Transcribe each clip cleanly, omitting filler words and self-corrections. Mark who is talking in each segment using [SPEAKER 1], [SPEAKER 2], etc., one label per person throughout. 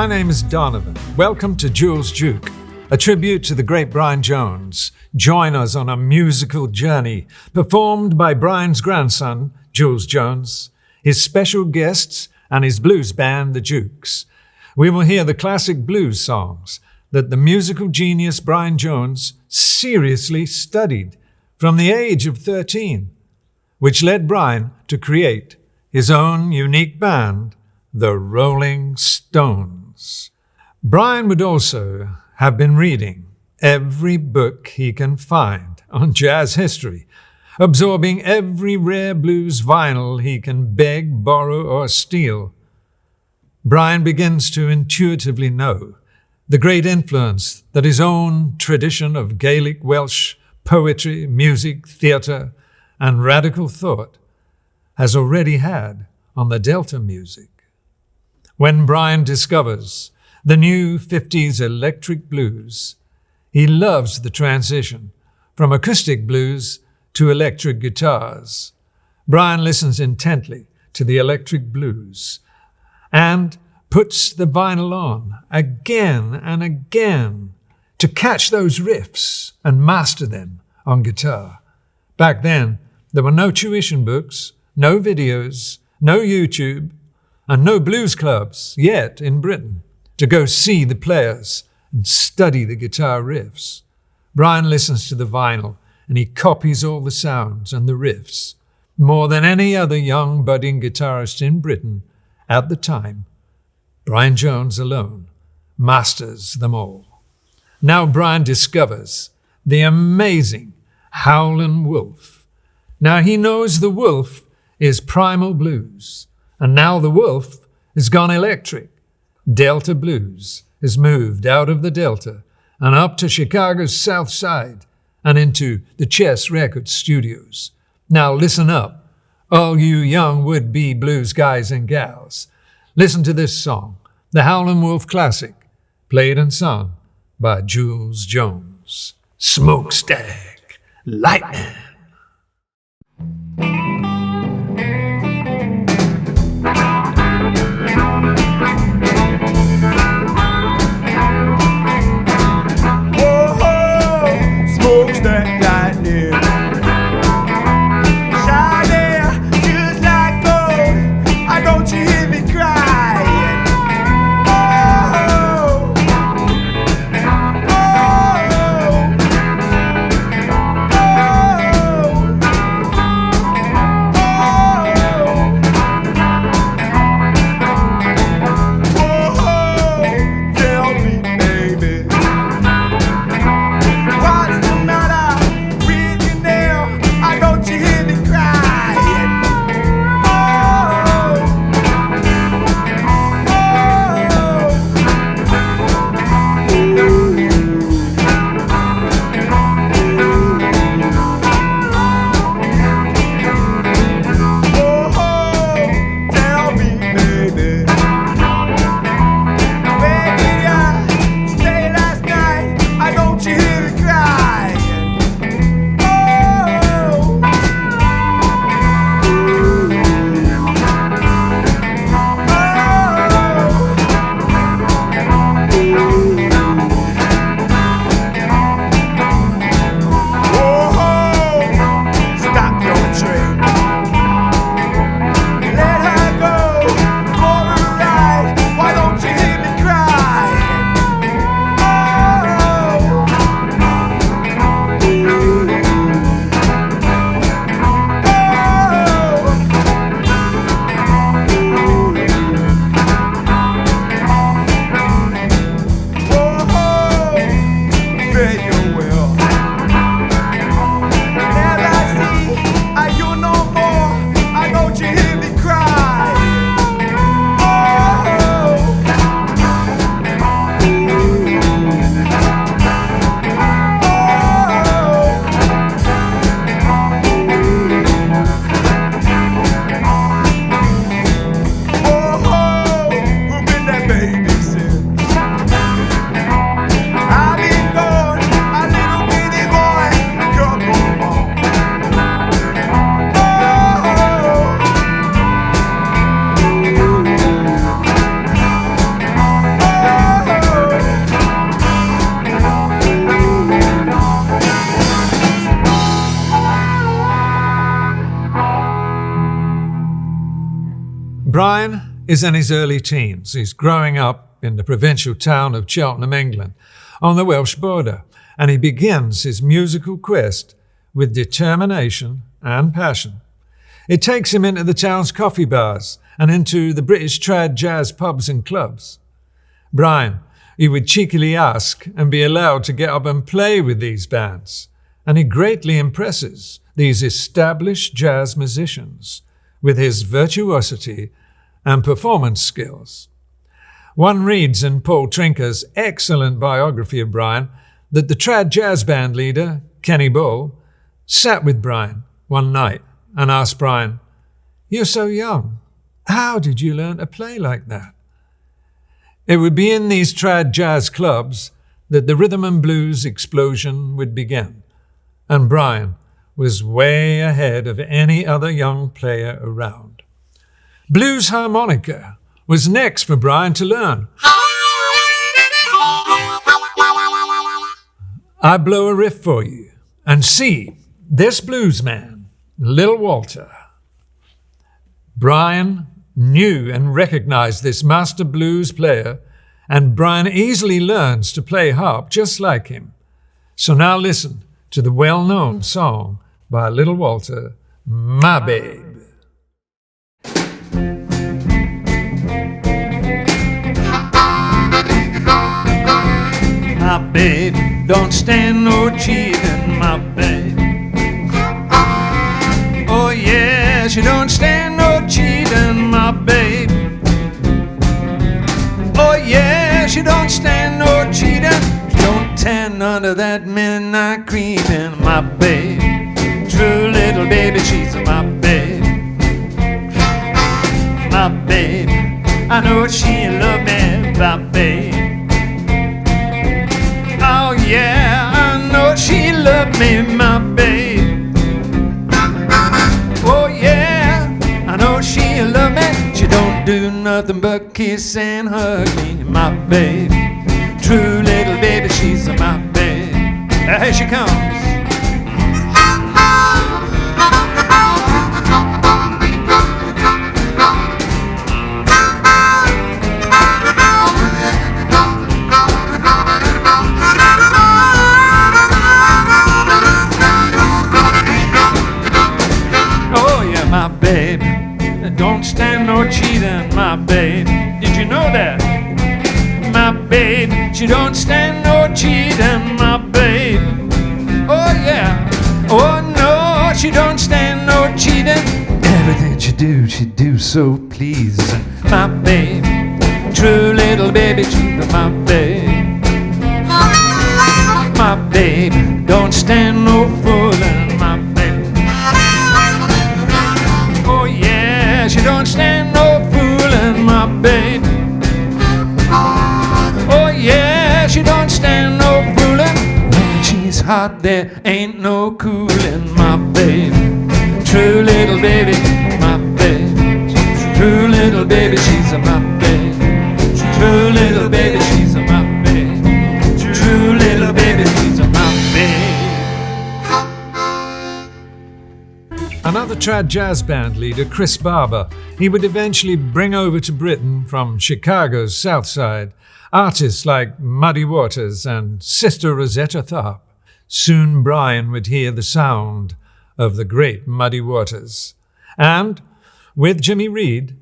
[SPEAKER 1] My name is Donovan. Welcome to Joolz Juke, a tribute to the great Brian Jones. Join us on a musical journey performed by Brian's grandson, Joolz Jones, his special guests, and his blues band, the Jukes. We will hear the classic blues songs that the musical genius Brian Jones seriously studied from the age of 13, which led Brian to create his own unique band, the Rolling Stones. Brian would also have been reading every book he can find on jazz history, absorbing every rare blues vinyl he can beg, borrow, or steal. Brian begins to intuitively know the great influence that his own tradition of Gaelic Welsh poetry, music, theatre, and radical thought has already had on the Delta music. When Brian discovers the new 50s electric blues, he loves the transition from acoustic blues to electric guitars. Brian listens intently to the electric blues and puts the vinyl on again and again to catch those riffs and master them on guitar. Back then, there were no tuition books, no videos, no YouTube, and no blues clubs yet in Britain to go see the players and study the guitar riffs. Brian listens to the vinyl and he copies all the sounds and the riffs more than any other young budding guitarist in Britain at the time. Brian Jones alone masters them all. Now Brian discovers the amazing Howland Wolf. Now he knows the Wolf is primal blues, and now the Wolf has gone electric. Delta blues has moved out of the Delta and up to Chicago's South Side and into the Chess Records studios. Now listen up, all you young would-be blues guys and gals. Listen to this song, the Howland Wolf classic, played and sung by Joolz Jones. Smokestack Lightning. Brian is in his early teens. He's growing up in the provincial town of Cheltenham, England, on the Welsh border, and he begins his musical quest with determination and passion. It takes him into the town's coffee bars and into the British trad jazz pubs and clubs. Brian, he would cheekily ask and be allowed to get up and play with these bands, and he greatly impresses these established jazz musicians with his virtuosity and performance skills. One reads in Paul Trinker's excellent biography of Brian that the trad jazz band leader, Kenny Bull, sat with Brian one night and asked Brian, "You're so young. How did you learn to play like that?" It would be in these trad jazz clubs that the rhythm and blues explosion would begin, and Brian was way ahead of any other young player around. Blues harmonica was next for Brian to learn. I blow a riff for you, and see, this blues man, Little Walter. Brian knew and recognized this master blues player, and Brian easily learns to play harp just like him. So now listen to the well-known song by Little Walter, My Babe. My babe don't stand no cheating, my babe. Oh yeah, she don't stand no cheating, my babe. Oh yeah, she don't stand no cheating. She don't tan under that midnight creeping, my babe. True little baby, she's my babe. My babe, I know she love me, my babe. Oh yeah, I know she loved me, my babe. Oh yeah, I know she loved me. She don't do nothing but kiss and hug me, my babe. True little baby, she's my babe. Here she comes. My babe, don't stand no cheating, my babe. Did you know that? My babe, she don't stand no cheating, my babe. Oh yeah, oh no, she don't stand no cheating. Everything she do so pleasing, my babe. True little baby, she's my babe. My babe, don't stand no fooling, my babe. She don't stand no fooling, my babe. Oh yeah, she don't stand no fooling. When she's hot, there ain't no cooling, my babe. True little baby, my babe. True little baby, she's my babe. True little baby, she's my babe. True little baby, she's my babe. Another trad jazz band leader, Chris Barber, he would eventually bring over to Britain from Chicago's South Side artists like Muddy Waters and Sister Rosetta Tharpe. Soon Brian would hear the sound of the great Muddy Waters. And with Jimmy Reed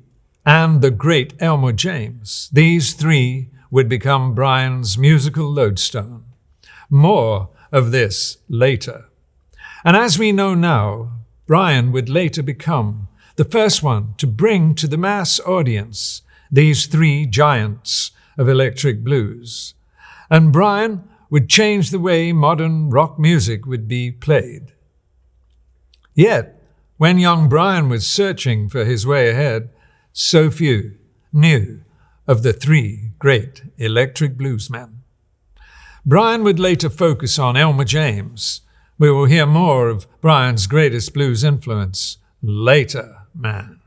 [SPEAKER 1] and the great Elmer James, these three would become Brian's musical lodestone. More of this later. And as we know now, Brian would later become the first one to bring to the mass audience these three giants of electric blues. And Brian would change the way modern rock music would be played. Yet, when young Brian was searching for his way ahead, so few knew of the three great electric bluesmen. Brian would later focus on Elmer James. We will hear more of Brian's greatest blues influence later, man.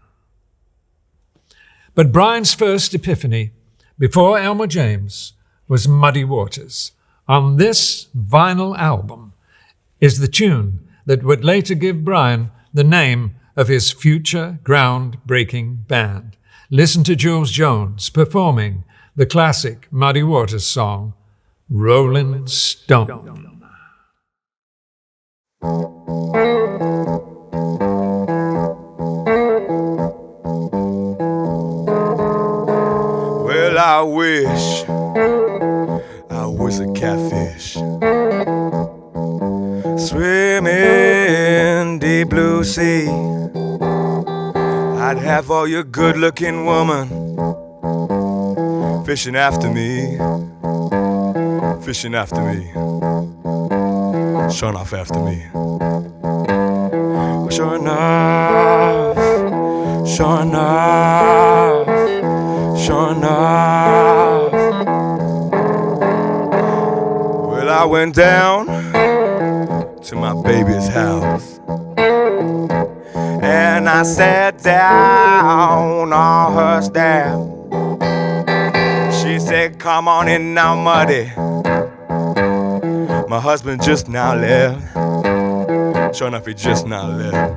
[SPEAKER 1] But Brian's first epiphany, before Elmer James, was Muddy Waters. On this vinyl album is the tune that would later give Brian the name of his future groundbreaking band. listen to Jules Jones performing the classic Muddy Waters song, Rolling Stone.
[SPEAKER 2] Well, I wish I was a catfish, swimming in the blue sea. I'd have all your good-looking woman fishing after me, showing off after me. Sure enough, sure enough, sure enough. Well, I went down to my baby's house, and I sat down on her step. She said, come on in now, Muddy. My husband just now left. Sure enough, he just now left.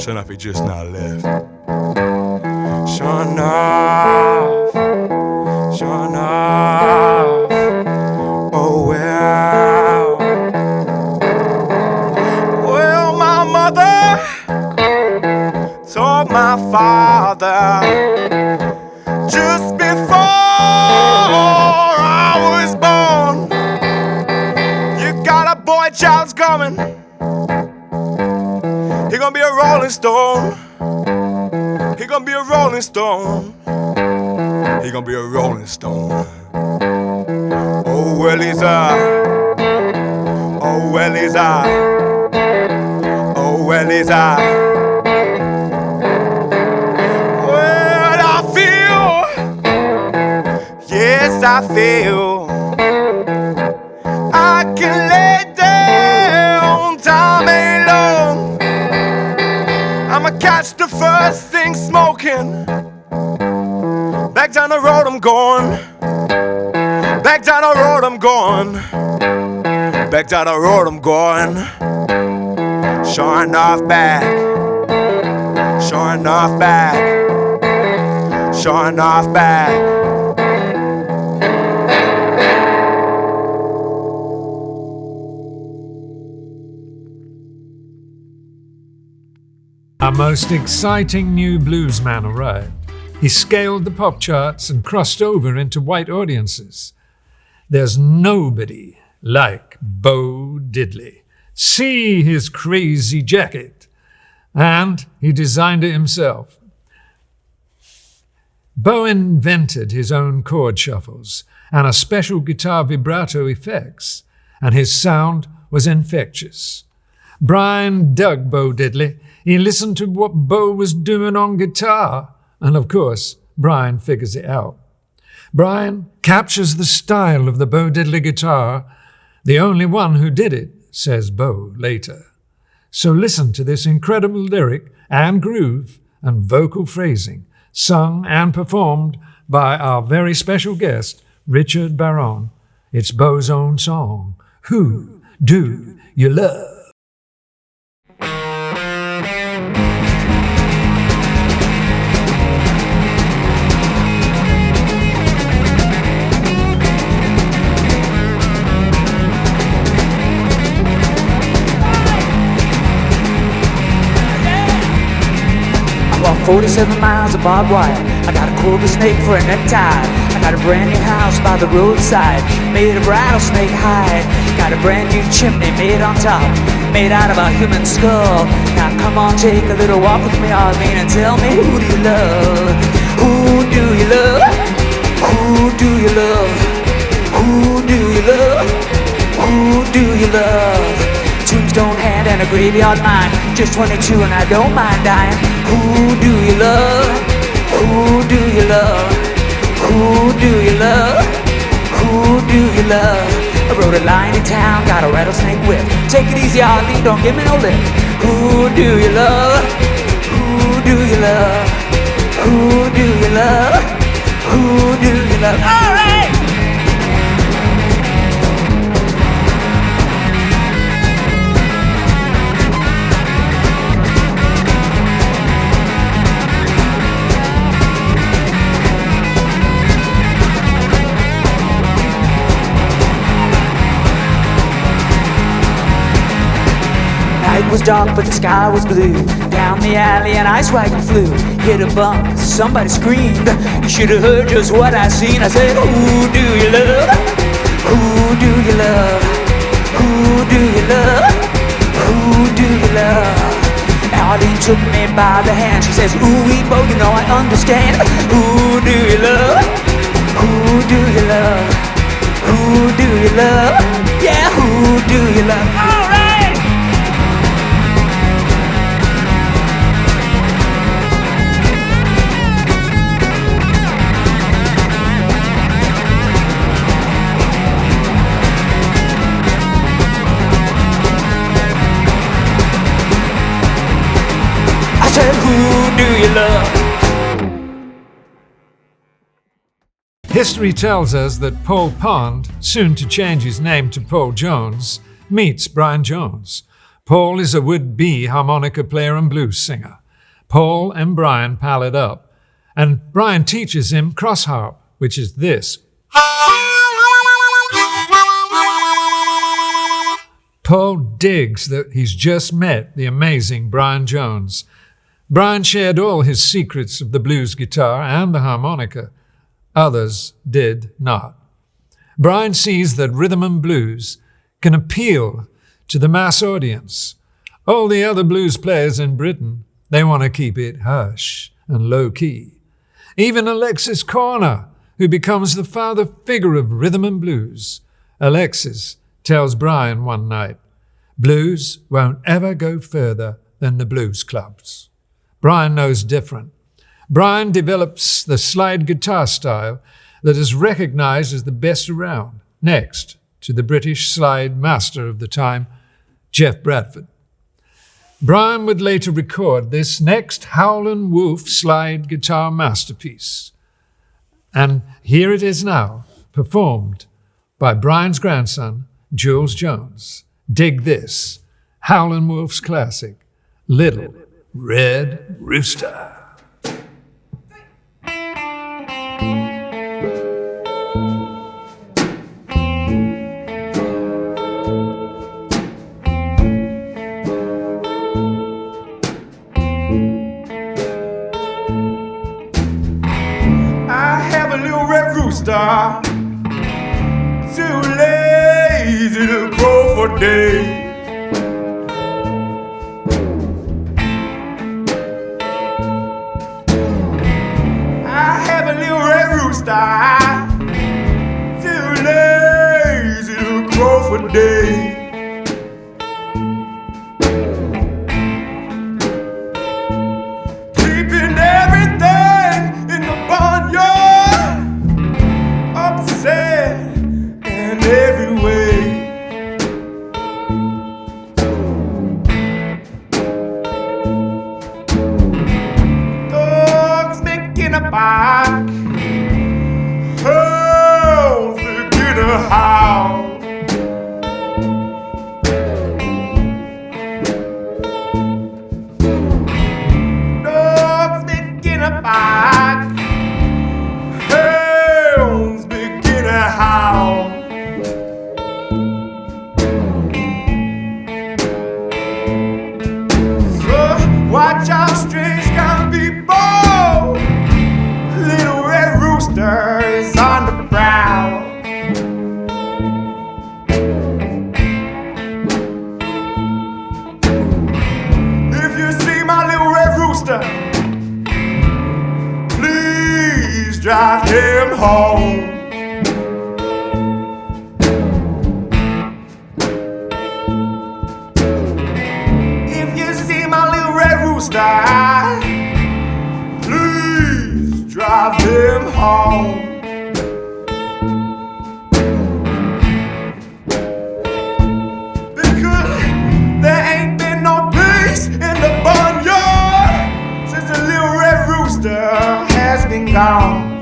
[SPEAKER 2] Sure enough, he just now left. Sure enough, sure enough. Oh well. Well, my mother told my father just before I was born, you got a boy child's coming. He gonna be a rolling stone. He gonna be a rolling stone. He gonna be a rolling stone. Oh well, he's oh well, he's oh well, he's well, I feel, yes, I feel I can lay down, time ain't long. I'ma catch the first thing smoking. Back down the road I'm going. Back down the road I'm going. Back down the road I'm going. Sure enough back. Sure enough back. Sure enough back.
[SPEAKER 1] A most exciting new bluesman arrived. He scaled the pop charts and crossed over into white audiences. There's nobody like Bo Diddley. See his crazy jacket. And he designed it himself. Bo invented his own chord shuffles and a special guitar vibrato effects, and his sound was infectious. Brian dug Bo Diddley. He listened to what Bo was doing on guitar, and of course, Brian figures it out. Brian captures the style of the Bo Diddley guitar, the only one who did it, says Bo later. So listen to this incredible lyric and groove and vocal phrasing, sung and performed by our very special guest, Richard Barron. It's Bo's own song, Who Do You Love?
[SPEAKER 3] I walked 47 miles of barbed wire. I got a cobra snake for a necktie. I got a brand new house by the roadside, made of rattlesnake hide. Got a brand new chimney made on top, made out of a human skull. Now come on, take a little walk with me, Arlene, and tell me, who do you love? Who do you love? Who do you love? Who do you love? Who do you love? Tombstone hand and a graveyard mine, just 22 and I don't mind dying. Who do you love? Who do you love? Who do you love? Who do you love? I rode a line in town, got a rattlesnake whip. Take it easy, Arlene, don't give me no lip. Who do you love? Who do you love? Who do you love? Who do you love? All right! It was dark, but the sky was blue. Down the alley, an ice wagon flew. Hit a bump, somebody screamed. You should have heard just what I seen. I said, who do you love? Who do you love? Who do you love? Who do you love? Arlene took me by the hand. She says, ooh, we both, you know I understand. Who do you love? Who do you love? Who do you love? Yeah, who do you love? All right! I said, who do you love?
[SPEAKER 1] History tells us that Paul Pond, soon to change his name to Paul Jones, meets Brian Jones. Paul is a would-be harmonica player and blues singer. Paul and Brian pal it up, and Brian teaches him cross-harp, which is this. Paul digs that he's just met the amazing Brian Jones. Brian shared all his secrets of the blues guitar and the harmonica. Others did not. Brian sees that rhythm and blues can appeal to the mass audience. All the other blues players in Britain, they want to keep it hush and low-key. Even Alexis Corner, who becomes the father figure of rhythm and blues. Alexis tells Brian one night, blues won't ever go further than the blues clubs. Brian knows different. Brian develops the slide guitar style that is recognized as the best around, next to the British slide master of the time, Jeff Bradford. Brian would later record this next Howland Wolf slide guitar masterpiece. And here it is now, performed by Brian's grandson, Joolz Jones. Dig this, Howland Wolf's classic, Little Red Rooster.
[SPEAKER 2] Too lazy to grow for days. I have a little red rooster, too lazy to grow for days. Keeping everything in the barnyard upset in every way. Dogs begin to bark, hounds begin to howl. Dogs begin to bark, hounds begin to howl. So watch out, strange kind of people. Little red rooster is on the prowl. If you see my little red rooster, please drive him home. If you see my little red rooster, please drive him home. Because there ain't been no peace in the barnyard since the little red rooster has been gone.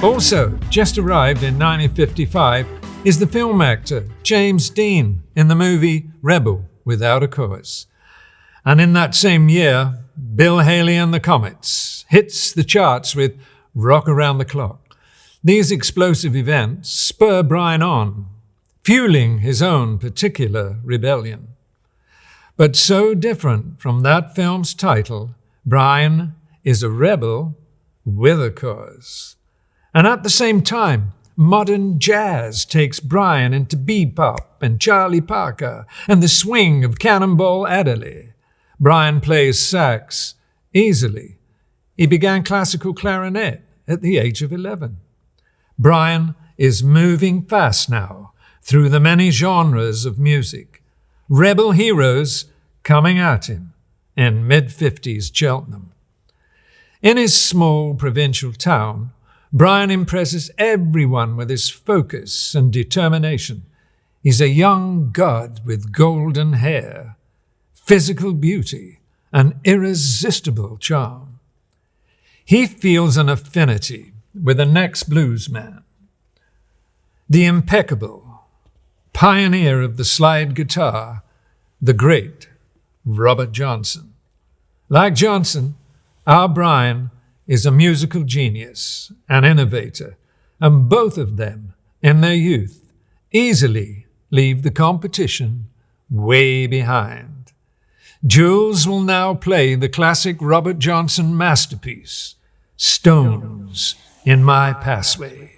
[SPEAKER 1] Also, just arrived in 1955 is the film actor James Dean in the movie Rebel. without a cause. And in that same year, Bill Haley and the Comets hits the charts with Rock Around the Clock. These explosive events spur Brian on, fueling his own particular rebellion. But so different from that film's title, Brian is a rebel with a cause. And at the same time, modern jazz takes Brian into bebop and Charlie Parker and the swing of Cannonball Adderley. Brian plays sax easily. He began classical clarinet at the age of 11. Brian is moving fast now through the many genres of music. Rebel heroes coming at him in mid-50s Cheltenham. In his small provincial town, Brian impresses everyone with his focus and determination. He's a young god with golden hair, physical beauty, and irresistible charm. He feels an affinity with the next blues man, the impeccable pioneer of the slide guitar, the great Robert Johnson. Like Johnson, our Brian is a musical genius, an innovator, and both of them, in their youth, easily leave the competition way behind. Joolz will now play the classic Robert Johnson masterpiece, Stones in My Passway.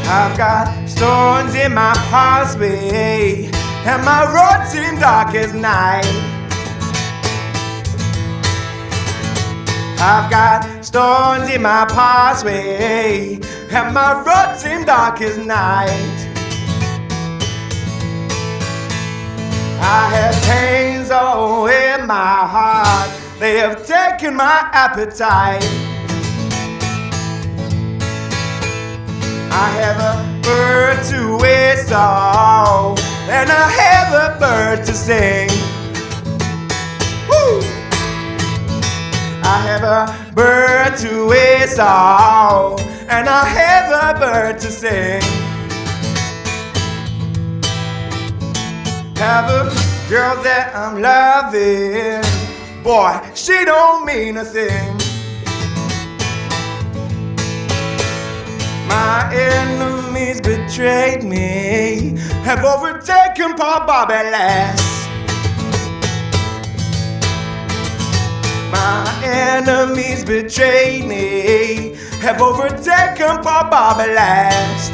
[SPEAKER 2] I've got stones in my pathway, and my road seems dark as night. I've got stones in my pathway, and my road seems dark as night. I have pains all in my heart, they have taken my appetite. I have a bird to whistle, and I have a bird to sing. Woo! I have a bird to whistle, and I have a bird to sing. Have a girl that I'm loving, boy, she don't mean a thing. My enemies betrayed me, have overtaken poor Bobby Lass. My enemies betrayed me, have overtaken poor Bobby Lass.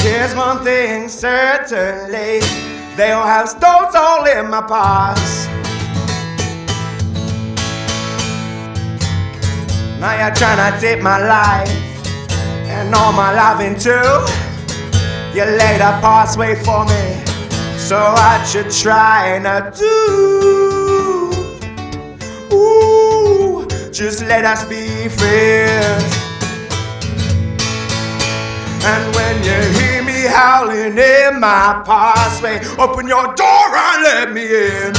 [SPEAKER 2] Here's one thing certainly, they'll have stones all in my past. Now you're trying to take my life, and all my loving too. You laid a pathway for me, so I should try not to. Ooh, just let us be friends. And when you hear me howling in my pathway, open your door and let me in.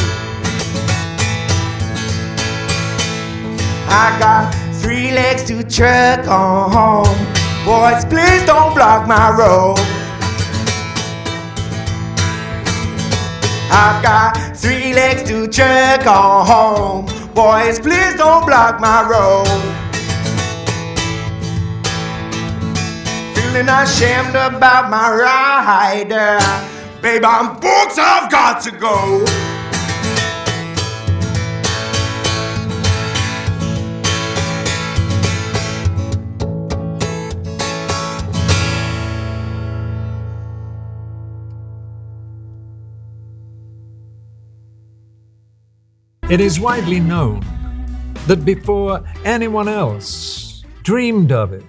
[SPEAKER 2] I got 3 legs to trek on home. Boys, please don't block my road. I've got 3 legs to trek on home. Boys, please don't block my road. Feeling ashamed about my rider. Babe, I'm booked, I've got to go.
[SPEAKER 1] It is widely known that before anyone else dreamed of it,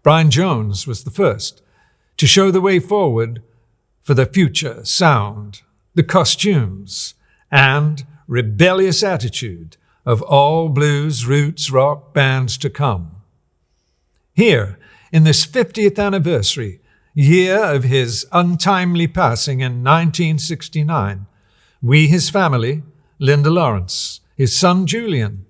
[SPEAKER 1] Brian Jones was the first to show the way forward for the future sound, the costumes, and rebellious attitude of all blues, roots, rock bands to come. Here, in this 50th anniversary, year of his untimely passing in 1969, We, his family, Linda Lawrence, his son Julian,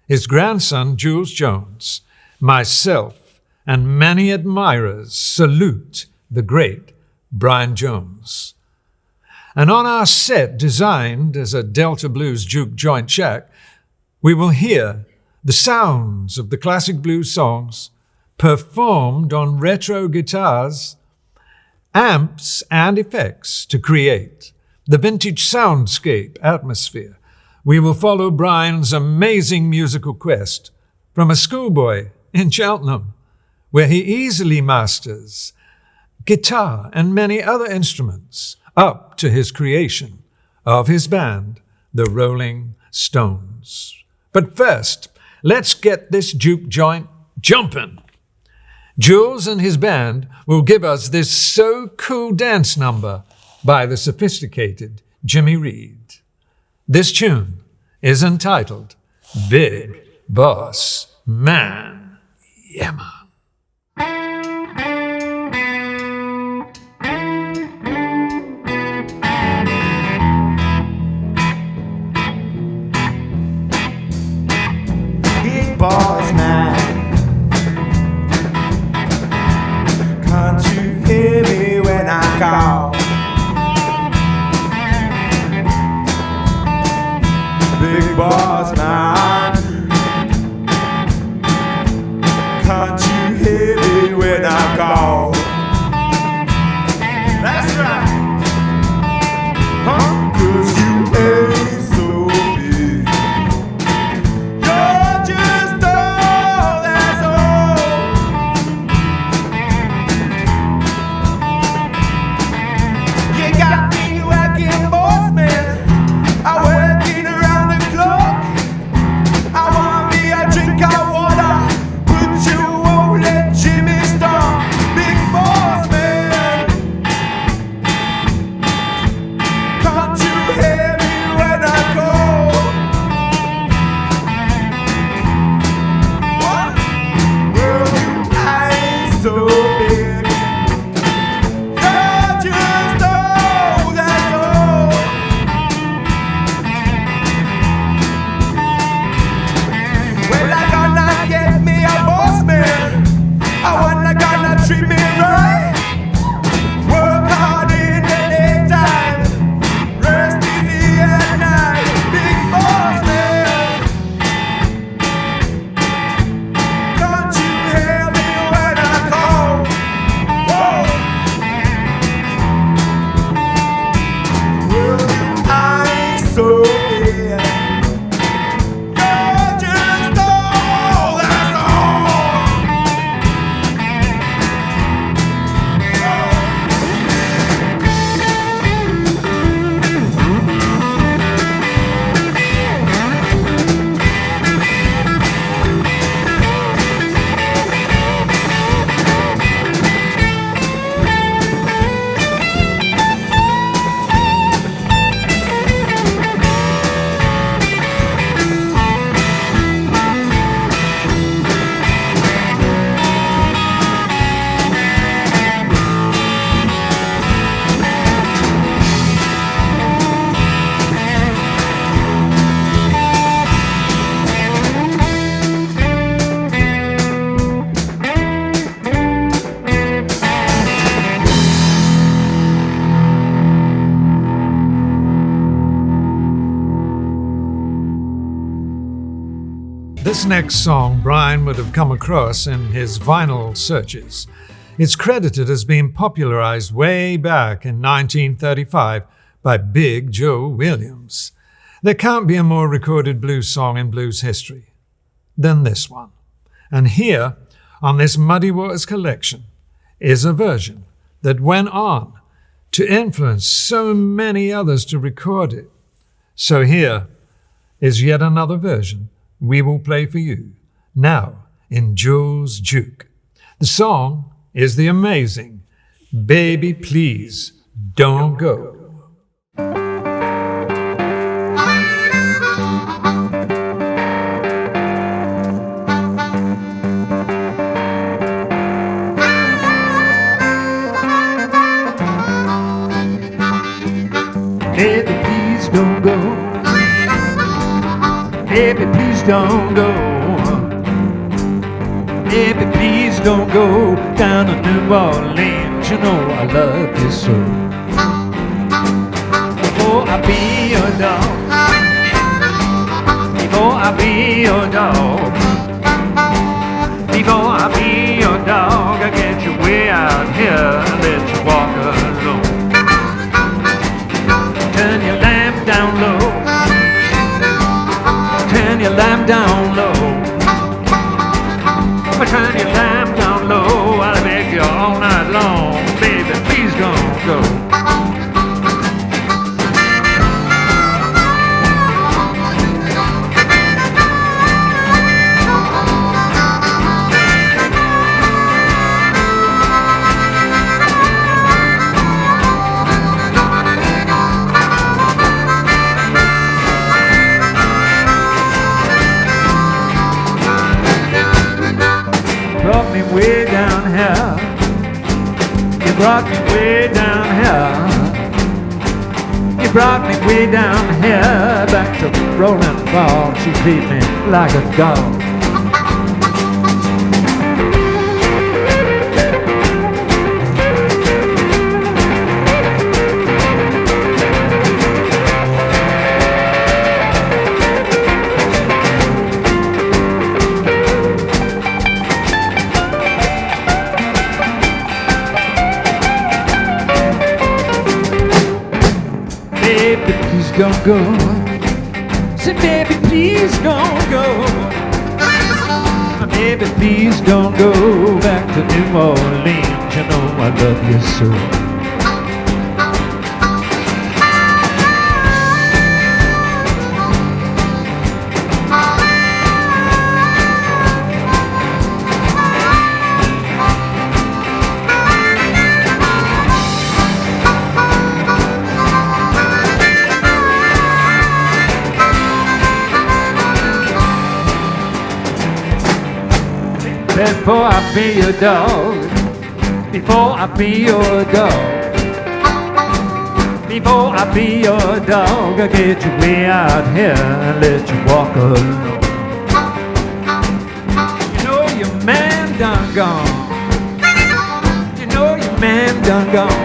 [SPEAKER 1] his grandson Joolz Jones, myself, and many admirers salute the great Brian Jones. And on our set, designed as a Delta Blues juke joint shack, we will hear the sounds of the classic blues songs performed on retro guitars, amps, and effects to create the vintage soundscape atmosphere. We will follow Brian's amazing musical quest from a schoolboy in Cheltenham, where he easily masters guitar and many other instruments, up to his creation of his band, the Rolling Stones. But first, let's get this juke joint jumping. Joolz and his band will give us this so cool dance number by the sophisticated Jimmy Reed. This tune is entitled Big Boss Man. Yeah, man.
[SPEAKER 2] Big boss man, can't you hear me when I call? Big boss man, can't you hear me when I call? That's right, huh? 'Cause you ain't so big. You're just all that's all. You got me working, boss man. I'm working around the clock. I want me a drink of water, but you won't let Jimmy stop. Big boss man, can't you hear me when I call? What? Well, you ain't so big. You're just all that's all. Well, I gonna get me a boss man. I wanna gonna treat me right. Work hard in the daytime, rest easy at night. Big boss man, can't you hear me when I call? Whoa. Well, I ain't so big. You're just all that's all.
[SPEAKER 1] This next song Brian would have come across in his vinyl searches. It's credited as being popularized way back in 1935 by Big Joe Williams. There can't be a more recorded blues song in blues history than this one. And here, on this Muddy Waters collection, is a version that went on to influence so many others to record it. So here is yet another version we will play for you, now in Joolz Juke. The song is the amazing Baby Please Don't Go.
[SPEAKER 2] Baby, please
[SPEAKER 4] don't go. Baby, please don't go. Baby, please don't go down to New Orleans. You know I love you so. Before I be your dog, before I be your dog, before I be your dog, I get you way out here and let you walk alone. Turn your lamp down low, turn your lamp down low. Turn your lamp down low, I'll make you all night long. Baby, please don't go. Brought me way down here. You brought me way down here. You brought me way down here. Back to Rolling Falls. She treat me like a dog. Baby, please don't go. Say, baby, please don't go. Baby, please don't go back to New Orleans. You know I love you so. Before I be your dog, before I be your dog, before I be your dog, I get you way out here and let you walk alone. You know your man done gone. You know your man done gone.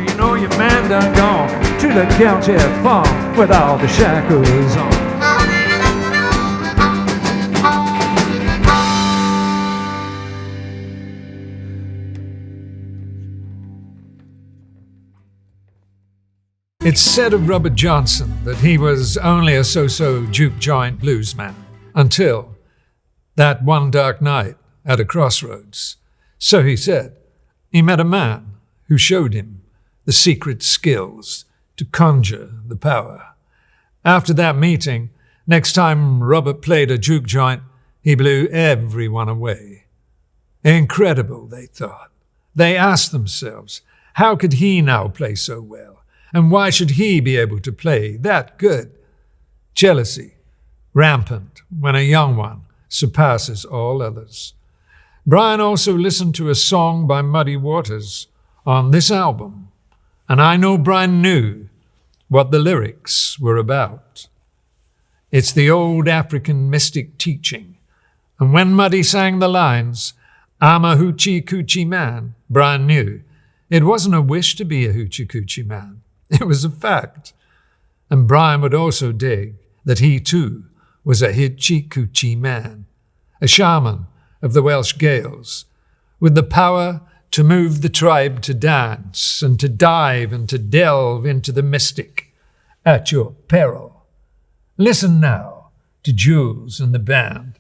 [SPEAKER 4] You know your man done gone to the county farm with all the shackles on.
[SPEAKER 1] It's said of Robert Johnson that he was only a so-so juke joint bluesman until that one dark night at a crossroads. So he said, he met a man who showed him the secret skills to conjure the power. After that meeting, next time Robert played a juke joint, he blew everyone away. Incredible, they thought. They asked themselves, how could he now play so well? And why should he be able to play that good? Jealousy, rampant when a young one surpasses all others. Brian also listened to a song by Muddy Waters on this album, and I know Brian knew what the lyrics were about. It's the old African mystic teaching, and when Muddy sang the lines, I'm a Hoochie Coochie Man, Brian knew it wasn't a wish to be a Hoochie Coochie Man. It was a fact. And Brian would also dig that he too was a Hoochie Coochie Man, a shaman of the Welsh Gaels, with the power to move the tribe to dance and to dive and to delve into the mystic at your peril. Listen now to Joolz and the band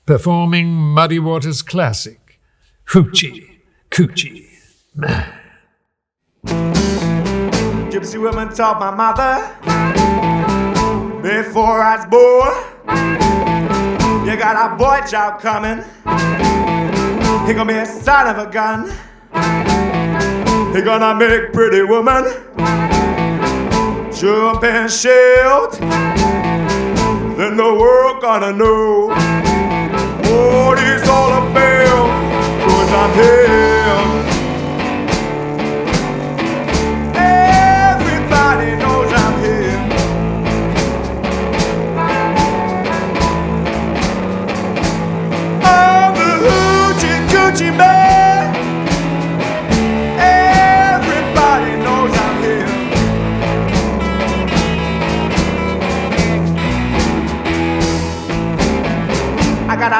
[SPEAKER 1] performing Muddy Waters' classic, Hoochie Coochie Man.
[SPEAKER 2] Gypsy women taught my mother before I was born. You got a boy child coming. He gonna be a son of a gun. He gonna make pretty woman jump and shout. Then the world gonna know what it's all about. 'Cause I'm here.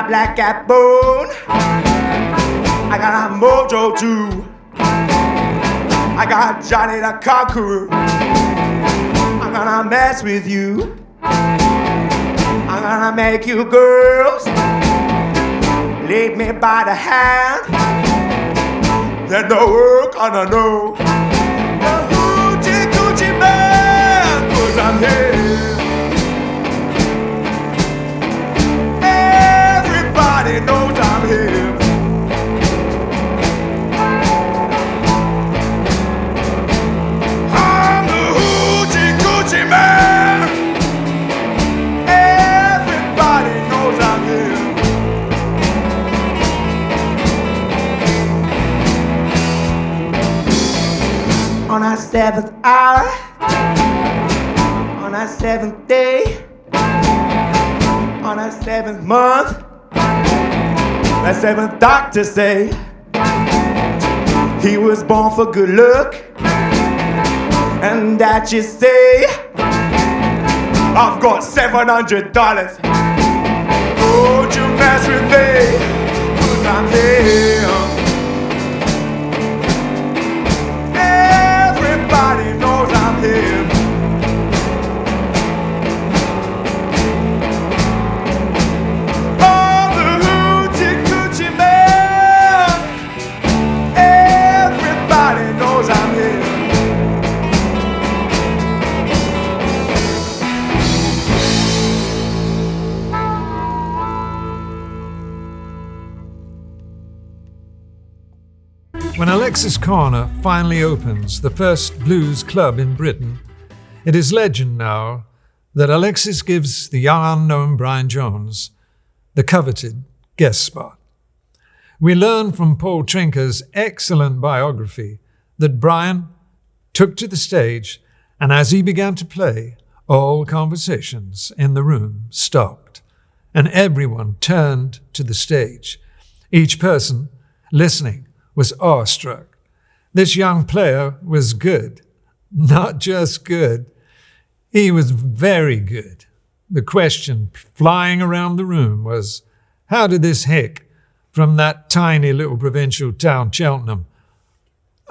[SPEAKER 2] got black cat bone. I got a mojo too. I got Johnny the Conqueror. I'm gonna mess with you. I'm gonna make you girls lead me by the hand. Then the world gonna know the Hoochie Coochie Man, 'cause I'm here. Everybody knows I'm here. I'm the Hoochie Coochie Man. Everybody knows I'm here. On our 7th hour, on our 7th day, on our 7th month, that 7th doctor say he was born for good luck, and that you say I've got $700. Don't you mess with me, 'cause I'm here. Everybody knows I'm here. Oh, the Hoochie Coochie Man. Everybody knows I'm here.
[SPEAKER 1] When Alexis Corner finally opens the first blues club in Britain, it is legend now that Alexis gives the young unknown Brian Jones the coveted guest spot. We learn from Paul Trinker's excellent biography that Brian took to the stage, and as he began to play, all conversations in the room stopped, and everyone turned to the stage. Each person listening was awestruck. This young player was good. Not just good, he was very good. The question flying around the room was, how did this hick from that tiny little provincial town, Cheltenham,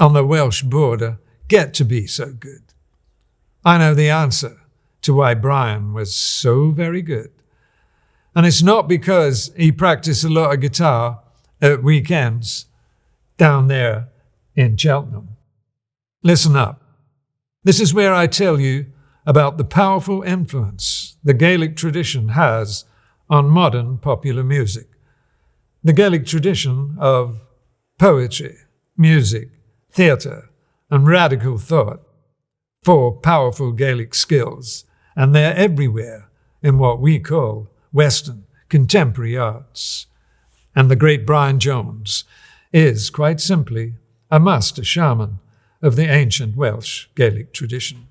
[SPEAKER 1] on the Welsh border, get to be so good? I know the answer to why Brian was so very good. And it's not because he practiced a lot of guitar at weekends down there in Cheltenham. Listen up. This is where I tell you about the powerful influence the Gaelic tradition has on modern popular music. The Gaelic tradition of poetry, music, theatre, and radical thought. 4 powerful Gaelic skills, and they're everywhere in what we call Western contemporary arts. And the great Brian Jones is, quite simply, a master shaman of the ancient Welsh Gaelic tradition.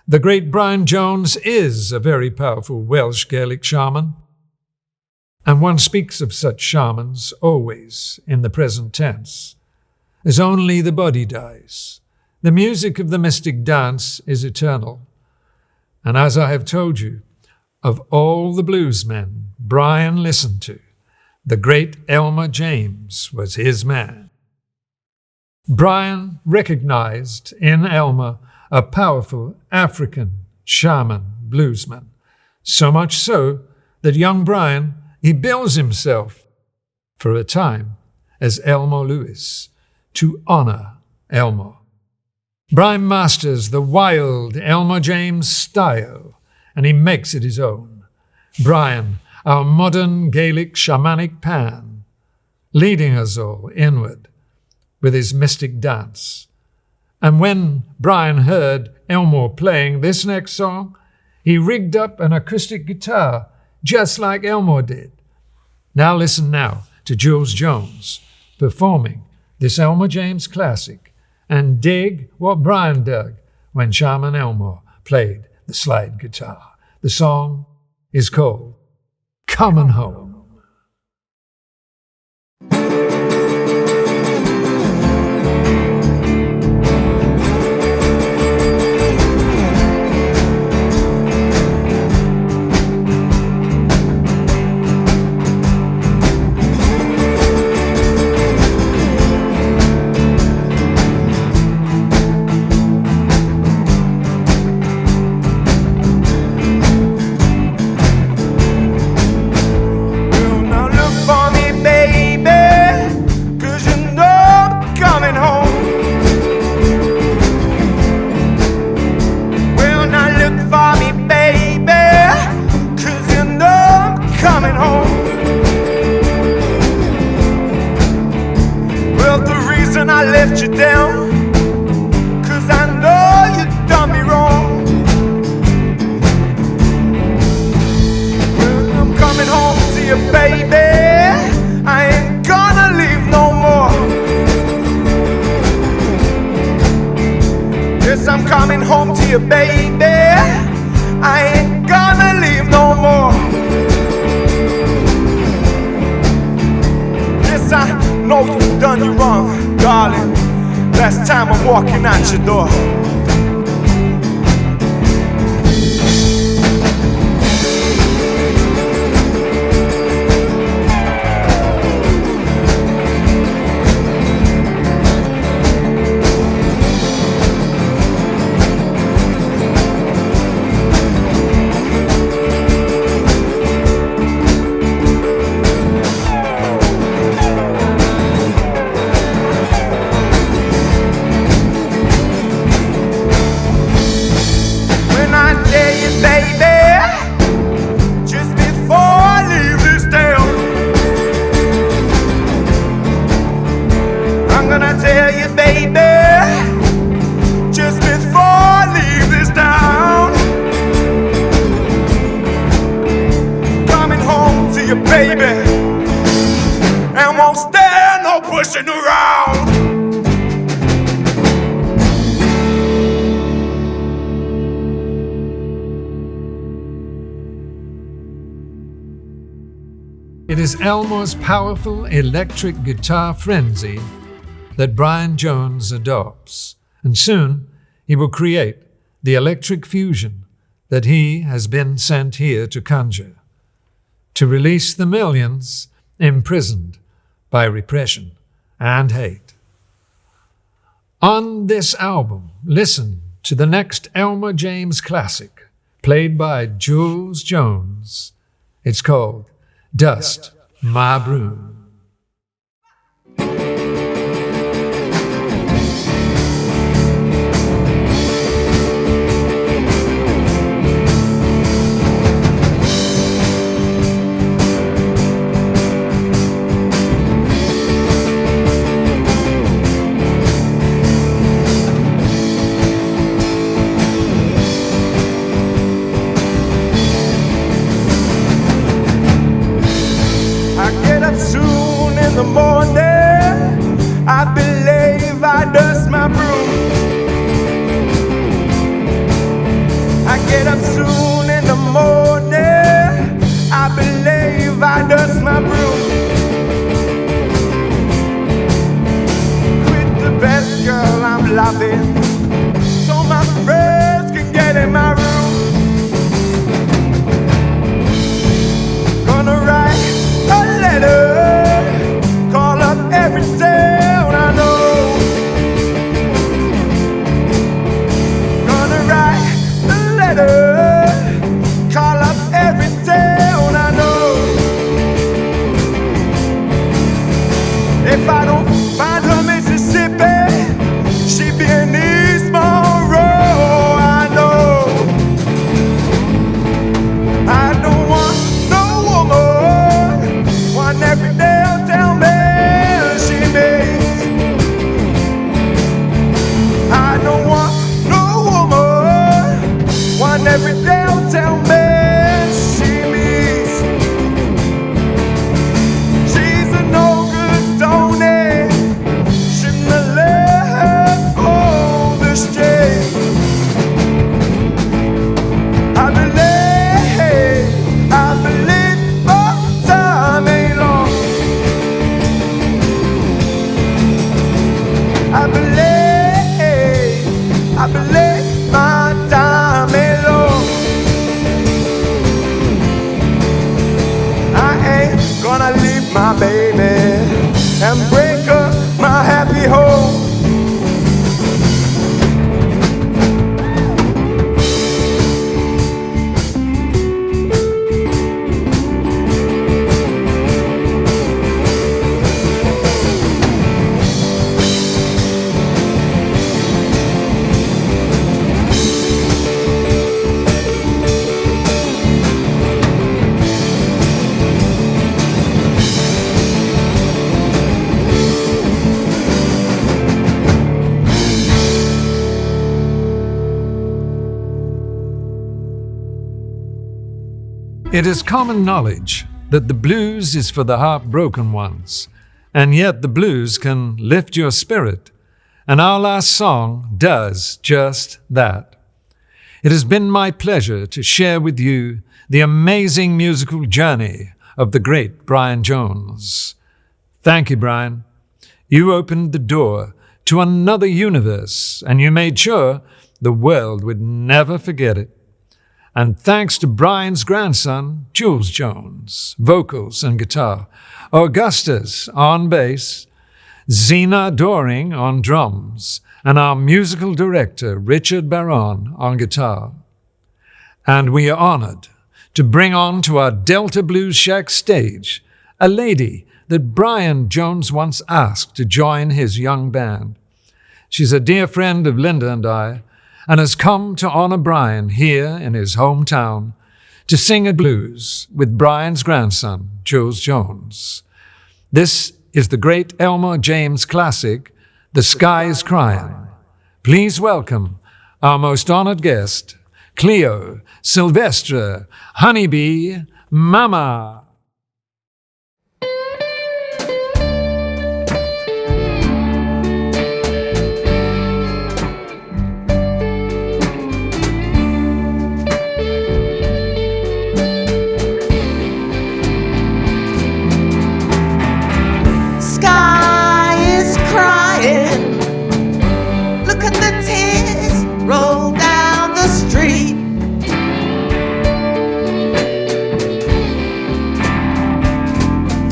[SPEAKER 1] The great Brian Jones is a very powerful Welsh Gaelic shaman, and one speaks of such shamans always in the present tense, as only the body dies. The music of the mystic dance is eternal, and as I have told you, of all the bluesmen Brian listened to, the great Elmer James was his man. Brian recognized in Elmer a powerful African shaman bluesman, so much so that young Brian, he bills himself for a time as Elmer Lewis to honor Elmer. Brian masters the wild Elmer James style, and he makes it his own. Brian, our modern Gaelic shamanic Pan, leading us all inward with his mystic dance. And when Brian heard Elmore playing this next song, he rigged up an acoustic guitar just like Elmore did. Now listen now to Joolz Jones performing this Elmer James classic, and dig what Brian dug when Shaman Elmore played the slide guitar. The song is called Comin' Home.
[SPEAKER 2] Yes, I'm coming home to you, baby. I ain't gonna leave no more. Yes, I know you've done me wrong, darling. Last time I'm walking out your door.
[SPEAKER 1] It is Elmore's powerful electric guitar frenzy that Brian Jones adopts, and soon he will create the electric fusion that he has been sent here to conjure, to release the millions imprisoned by repression and hate. On this album, listen to the next Elmer James classic, played by Joolz Jones. It's called Dust My Broom.
[SPEAKER 2] Soon in the morning, I believe I dust my broom. I get up soon in the morning, I believe I dust my broom. With the best girl I'm loving, so my friends can get in my room. Gonna write a letter, call up every town I know. Gonna write a letter, call up every town I know. If I don't find her Mississippi, she be in East Monroe, I know. I don't want no woman, one every day will tell me she makes. I don't want no woman, one every day will tell me she makes. She's a no good Tony, shouldn't have let her on the street. I believe my time ain't long. I believe my time ain't long. I ain't gonna leave my baby and break up my happy home.
[SPEAKER 1] It is common knowledge that the blues is for the heartbroken ones, and yet the blues can lift your spirit And our last song does just that. It has been my pleasure to share with you the amazing musical journey of the great Brian Jones. Thank you, Brian. You opened the door to another universe, and you made sure the world would never forget it. And thanks to Brian's grandson, Joolz Jones, vocals and guitar, Augustus on bass, Zena Doring on drums, and our musical director, Richard Barron, on guitar. And we are honored to bring on to our Delta Blues Shack stage a lady that Brian Jones once asked to join his young band. She's a dear friend of Linda and I, and has come to honor Brian here in his hometown to sing a blues with Brian's grandson, Joolz Jones. This is the great Elmore James classic, The Sky is Crying. Please welcome our most honored guest, Cleo Sylvestre Honeybee Mama.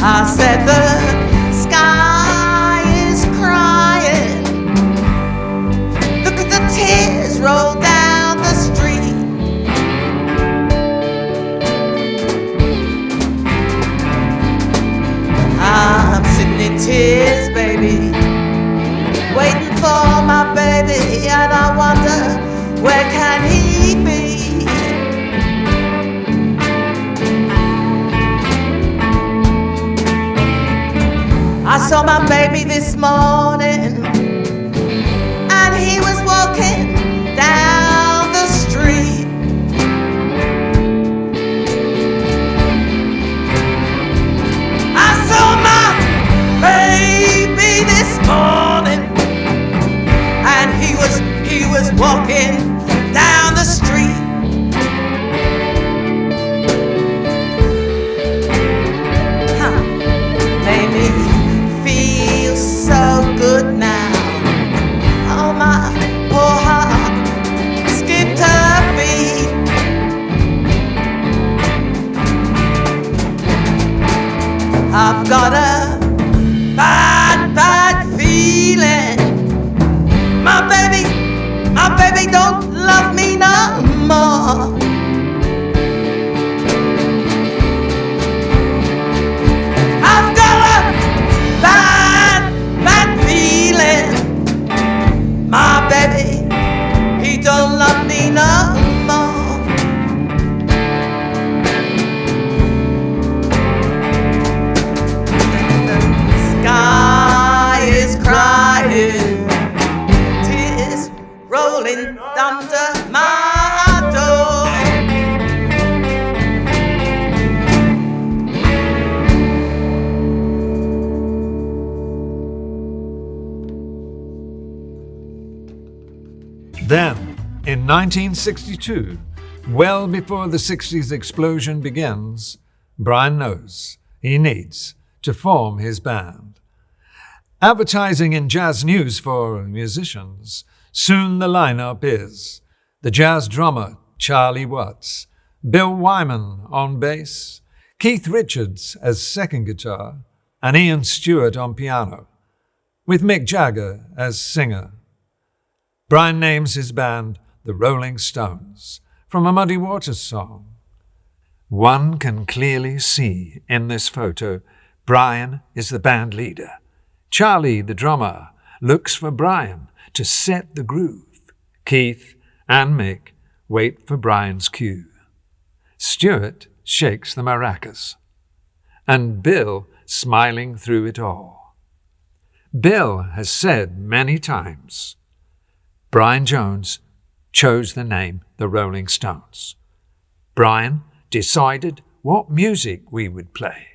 [SPEAKER 5] I said the sky is crying. Look at the tears roll down the street. I'm sitting in tears, baby, waiting for my baby, and I wonder, where can he be? I saw my baby this morning, and he was walking down the street. I saw my baby this morning, and he was walking down the street. So good now. Oh, my poor heart skipped a beat. I've got a bad, bad feeling. My baby don't love me no more. I've got a bad feeling. My baby, he don't love me no more. The sky is crying, tears rolling under my door.
[SPEAKER 1] Then, in 1962, well before the 60s explosion begins, Brian knows he needs to form his band. Advertising in jazz news for musicians, soon the lineup is the jazz drummer Charlie Watts, Bill Wyman on bass, Keith Richards as second guitar, and Ian Stewart on piano, with Mick Jagger as singer. Brian names his band the Rolling Stones, from a Muddy Waters song. One can clearly see in this photo Brian is the band leader. Charlie, the drummer, looks for Brian to set the groove. Keith and Mick wait for Brian's cue. Stewart shakes the maracas, and Bill smiling through it all. Bill has said many times, Brian Jones chose the name the Rolling Stones. Brian decided what music we would play,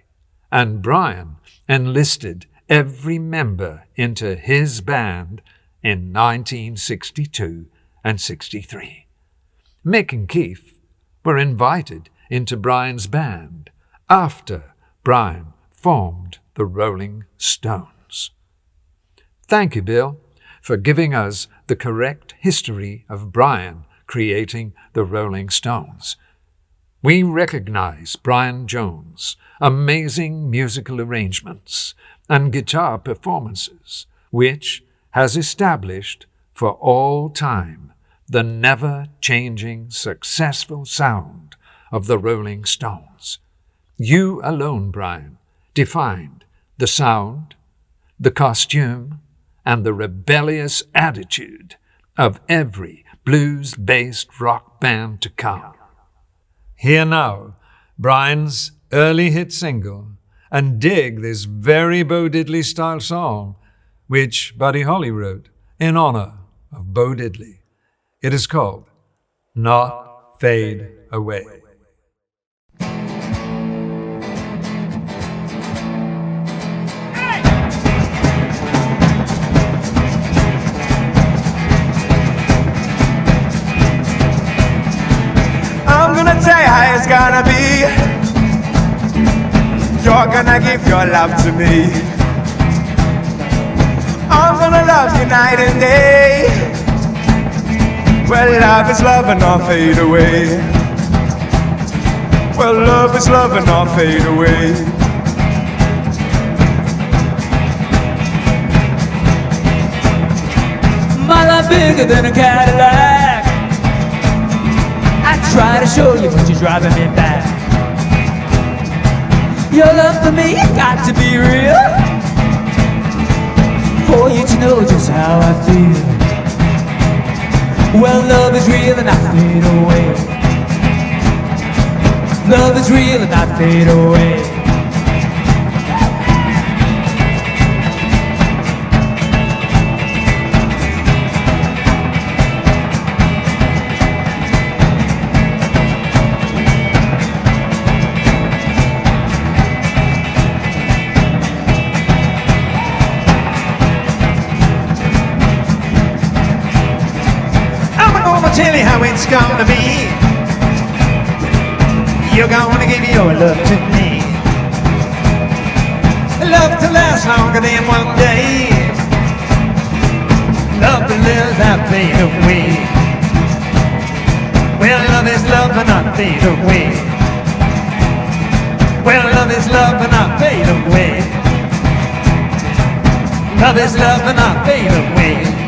[SPEAKER 1] and Brian enlisted every member into his band in 1962 and 63. Mick and Keith were invited into Brian's band after Brian formed the Rolling Stones. Thank you, Bill, for giving us the correct history of Brian creating the Rolling Stones. We recognize Brian Jones' amazing musical arrangements and guitar performances, which has established for all time the never-changing, successful sound of the Rolling Stones. You alone, Brian, defined the sound, the costume, and the rebellious attitude of every blues-based rock band to come. Hear now Brian's early hit single, and dig this very Bo Diddley style song, which Buddy Holly wrote in honor of Bo Diddley. It is called Not Fade Away.
[SPEAKER 2] I'm gonna tell you how it's gonna be. You're gonna give your love to me. I'm gonna love you night and day. Well, love is love and not fade away. Well, love is love and not fade away.
[SPEAKER 3] My love bigger than a Cadillac. I try to show you, but you're driving me back. Your love for me got to be real, for you to know just how I feel. Well, love is real and not fade away. Love is real and not fade away.
[SPEAKER 4] Tell you how it's gonna be. You're gonna give your love to me. Love to last longer than one day. Love to live that fade away. Well, love is love and not fade away. Well, love is love and not fade away. Love is love and not fade away.